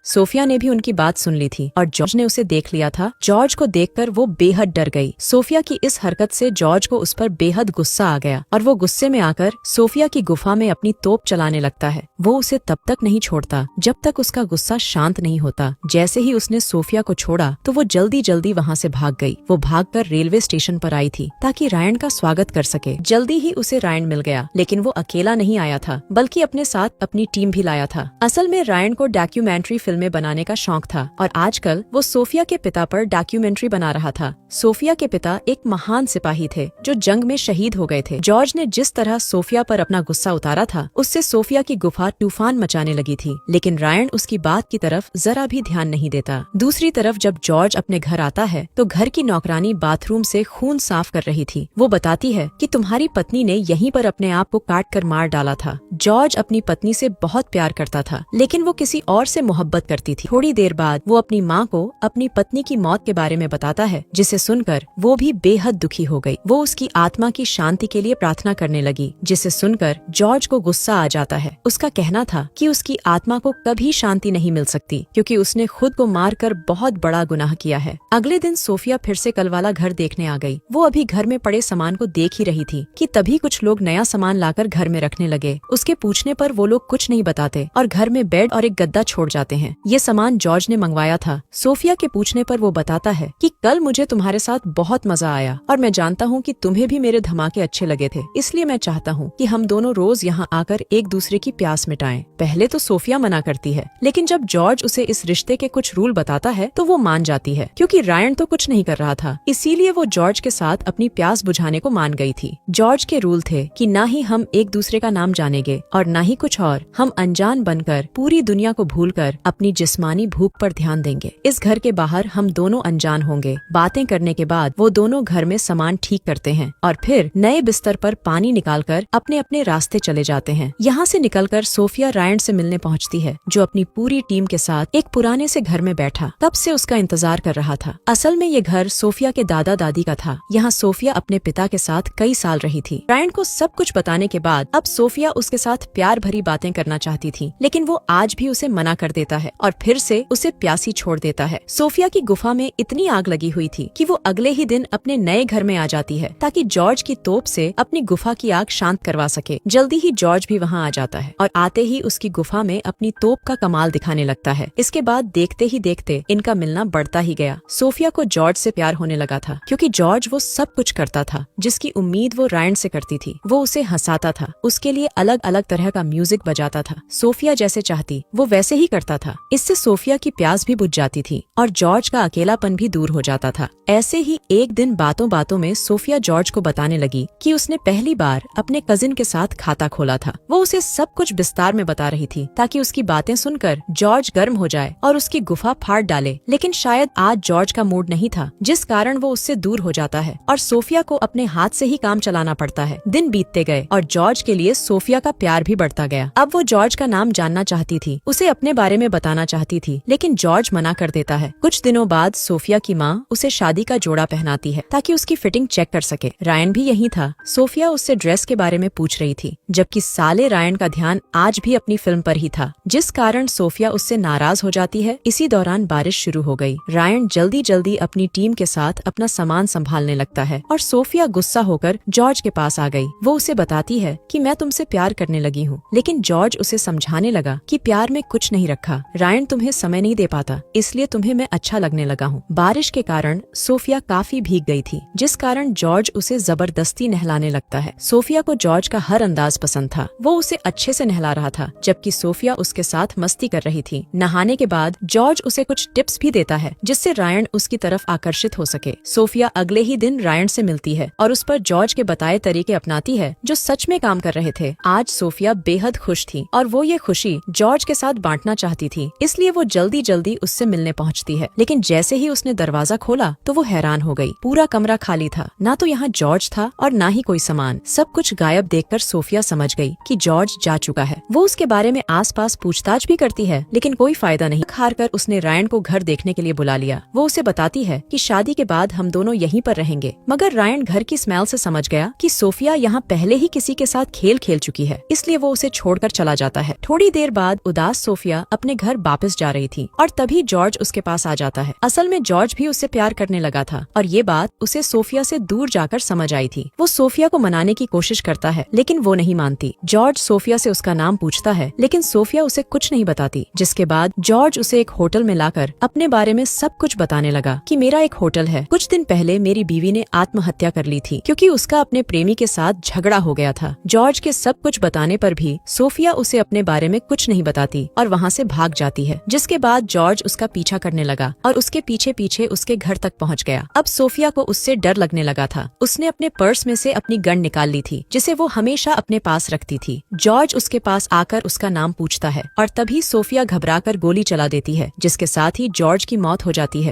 Sophia ने भी उनकी बात सुन ली थी और जॉर्ज ने उसे देख लिया था। जॉर्ज को देखकर वो बेहद डर गई। सोफिया की इस हरकत से जॉर्ज को उस पर बेहद गुस्सा आ गया और वो गुस्से में आकर सोफिया की गुफा में अपनी तोप चलाने लगता है। वो उसे तब तक नहीं छोड़ता जब तक उसका गुस्सा शांत नहीं होता। जैसे ही उसने सोफिया को छोड़ा तो वो जल्दी जल्दी वहाँ से भाग गई। वो भागकर रेलवे स्टेशन पर आई थी ताकि रायन का स्वागत कर सके। जल्दी ही उसे रायन मिल गया, लेकिन वो अकेला नहीं आया था बल्कि अपने साथ अपनी टीम भी लाया था। असल में रायन को डॉक्यूमेंट्री फिल्में बनाने का शौक था और आजकल वो सोफिया के पिता पर डॉक्यूमेंट्री बना रहा था। सोफिया के पिता एक महान सिपाही थे जो जंग में शहीद हो गए थे। जॉर्ज ने जिस तरह सोफिया पर अपना गुस्सा उतारा था उससे सोफिया की गुफा तूफान मचाने लगी थी, लेकिन रायन उसकी बात की तरफ जरा भी ध्यान नहीं देता। दूसरी तरफ जब जॉर्ज अपने घर आता है तो घर की नौकरानी बाथरूम से खून साफ कर रही थी। वो बताती है कि तुम्हारी पत्नी ने यहीं पर अपने आप को काट कर मार डाला था। जॉर्ज अपनी पत्नी से बहुत प्यार करता था, लेकिन वो किसी और से मोहब्बत करती थी। थोड़ी देर बाद वो अपनी माँ को अपनी पत्नी की मौत के बारे में बताता है, जिसे सुनकर वो भी बेहद दुखी हो गई। वो उसकी आत्मा की शांति के लिए प्रार्थना करने लगी, जिसे सुनकर जॉर्ज को गुस्सा आ जाता है। उसका कहना था कि उसकी आत्मा को कभी शांति नहीं मिल सकती क्योंकि उसने खुद को मारकर बहुत बड़ा गुनाह किया है। अगले दिन सोफिया फिर से कल वाला घर देखने आ गई। वो अभी घर में पड़े सामान को देख ही रही थी कि तभी कुछ लोग नया सामान लाकर घर में रखने लगे। उसके पूछने पर वो लोग कुछ नहीं बताते और घर में बेड और एक गद्दा छोड़ जाते हैं। ये सामान जॉर्ज ने मंगवाया था। सोफिया के पूछने पर वो बताता है कि कल मुझे तुम्हारे साथ बहुत मजा आया और मैं जानता हूँ कि तुम्हें भी मेरे धमाके अच्छे लगे थे, इसलिए मैं चाहता हूँ कि हम दोनों रोज यहाँ आकर एक दूसरे की प्यास मिटाएं। पहले तो सोफिया मना करती है, लेकिन जब जॉर्ज उसे इस रिश्ते के कुछ रूल बताता है तो वो मान जाती है क्योंकि रायन तो कुछ नहीं कर रहा था, इसीलिए वो जॉर्ज के साथ अपनी प्यास बुझाने को मान गई थी। जॉर्ज के रूल थे कि ना ही हम एक दूसरे का नाम जानेंगे और ना ही कुछ और। हम अनजान बनकर पूरी दुनिया को भूलकर अपनी जिस्मानी भूख पर ध्यान देंगे। इस घर के बाहर हम दोनों अनजान होंगे। बातें करने के बाद वो दोनों घर में सामान ठीक करते हैं और फिर नए बिस्तर पर पानी निकालकर अपने अपने रास्ते चले जाते हैं। यहाँ से निकलकर सोफिया रायन से मिलने पहुँचती है, जो अपनी पूरी टीम के साथ एक पुराने से घर में बैठा तब से उसका इंतजार कर रहा था। असल में ये घर सोफिया के दादा दादी का था। यहाँ सोफिया अपने पिता के साथ कई साल रही थी। रायन को सब कुछ बताने के बाद अब सोफिया उसके साथ प्यार भरी बातें करना चाहती थी, लेकिन वो आज भी उसे मना कर देता है और फिर से उसे प्यासी छोड़ देता है। सोफिया की गुफा में इतनी आग लगी हुई थी कि वो अगले ही दिन अपने नए घर में आ जाती है ताकि जॉर्ज की तोप से अपनी गुफा की आग शांत करवा सके। जल्दी ही जॉर्ज भी वहाँ आ जाता है और आते ही उसकी गुफा में अपनी तोप का कमाल दिखाने लगता है। इसके बाद देखते ही देखते इनका मिलना बढ़ता ही गया। सोफिया को जॉर्ज से प्यार होने लगा था क्योंकि जॉर्ज वो सब कुछ करता था जिसकी उम्मीद वो रायन से करती थी। वो उसे हंसाता था, उसके लिए अलग अलग तरह का म्यूजिक बजाता था। सोफिया जैसे चाहती वो वैसे ही करता था। इससे सोफिया की प्यास भी बुझ जाती थी और जॉर्ज का अकेलापन भी दूर हो जाता था। ऐसे ही एक दिन बातों बातों में सोफिया जॉर्ज को बताने लगी कि उसने पहली बार अपने कजिन के साथ खाता खोला था। वो उसे सब कुछ विस्तार में बता रही थी ताकि उसकी बातें सुनकर जॉर्ज गर्म हो जाए और उसकी गुफा फाड़ डाले, लेकिन शायद आज जॉर्ज का मूड नहीं था, जिस कारण वो उससे दूर हो जाता है और सोफिया को अपने हाथ से ही काम चलाना पड़ता है। दिन बीतते गए और जॉर्ज के लिए सोफिया का प्यार भी बढ़ता गया। अब वो जॉर्ज का नाम जानना चाहती थी, उसे अपने बारे में बताना चाहती थी, लेकिन जॉर्ज मना कर देता है। कुछ दिनों बाद सोफिया की माँ उसे शादी का जोड़ा पहनाती है ताकि उसकी फिटिंग चेक कर सके। रायन भी यही था। सोफिया उससे ड्रेस के बारे में पूछ रही थी, जबकि साले रायन का ध्यान आज भी अपनी फिल्म पर ही था, जिस कारण सोफिया उससे नाराज हो जाती है। इसी दौरान बारिश शुरू हो गई। रायन जल्दी जल्दी अपनी टीम के साथ अपना सामान संभालने लगता है और सोफिया गुस्सा होकर जॉर्ज के पास आ गई। वो उसे बताती है कि मैं तुमसे प्यार करने लगी हूँ, लेकिन जॉर्ज उसे समझाने लगा कि प्यार में कुछ नहीं रखा। रायन तुम्हें समय नहीं दे पाता, इसलिए तुम्हें मैं अच्छा लगने लगा हूँ। बारिश के कारण सोफिया काफी भीग गई थी, जिस कारण जॉर्ज उसे जबरदस्ती नहलाने लगता है। सोफिया को जॉर्ज का हर अंदाज पसंद था। वो उसे अच्छे से नहला रहा था, जबकि सोफिया उसके साथ मस्ती कर रही थी। नहाने के बाद जॉर्ज उसे कुछ टिप्स भी देता है जिससे रायन उसकी तरफ आकर्षित हो सके। सोफिया अगले ही दिन रायन से मिलती है और उस पर जॉर्ज के बताए तरीके अपनाती है जो सच में काम कर रहे थे। आज सोफिया बेहद खुश थी और वो ये खुशी जॉर्ज के साथ बांटना चाहती थी, इसलिए वो जल्दी जल्दी उससे मिलने पहुंचती है। लेकिन जैसे ही उसने दरवाजा खोला तो वो हैरान हो गई। पूरा कमरा खाली था, ना तो यहाँ जॉर्ज था और ना ही कोई सामान। सब कुछ गायब देखकर सोफिया समझ गई कि जॉर्ज जा चुका है। वो उसके बारे में आसपास पूछताछ भी करती है, लेकिन कोई फायदा नहीं। हारकर उसने रायन को घर देखने के लिए बुला लिया। वो उसे बताती है कि शादी के बाद हम दोनों यहीं पर रहेंगे, मगर रायन घर की स्मेल से समझ गया कि सोफिया यहाँ पहले ही किसी के साथ खेल खेल चुकी है, इसलिए वो उसे छोड़कर चला जाता है। थोड़ी देर बाद उदास सोफिया अपने घर घर वापस जा रही थी और तभी जॉर्ज उसके पास आ जाता है। असल में जॉर्ज भी उससे प्यार करने लगा था और ये बात उसे सोफिया से दूर जाकर समझ आई थी। वो सोफिया को मनाने की कोशिश करता है लेकिन वो नहीं मानती। जॉर्ज सोफिया से उसका नाम पूछता है लेकिन सोफिया उसे कुछ नहीं बताती, जिसके बाद जॉर्ज उसे एक होटल में लाकर अपने बारे में सब कुछ बताने लगा कि मेरा एक होटल है। कुछ दिन पहले मेरी बीवी ने आत्महत्या कर ली थी क्योंकि उसका अपने प्रेमी के साथ झगड़ा हो गया था। जॉर्ज के सब कुछ बताने पर भी सोफिया उसे अपने बारे में कुछ नहीं बताती और वहाँ से भाग जाती है, जिसके बाद जॉर्ज उसका पीछा करने लगा और उसके पीछे पीछे उसके घर तक पहुँच गया। अब सोफिया को उससे डर लगने लगा था। उसने अपने पर्स में से अपनी गन निकाल ली थी जिसे वो हमेशा अपने पास रखती थी। जॉर्ज उसके पास आकर उसका नाम पूछता है और तभी सोफिया घबराकर गोली चला देती है, जिसके साथ ही जॉर्ज की मौत हो जाती है।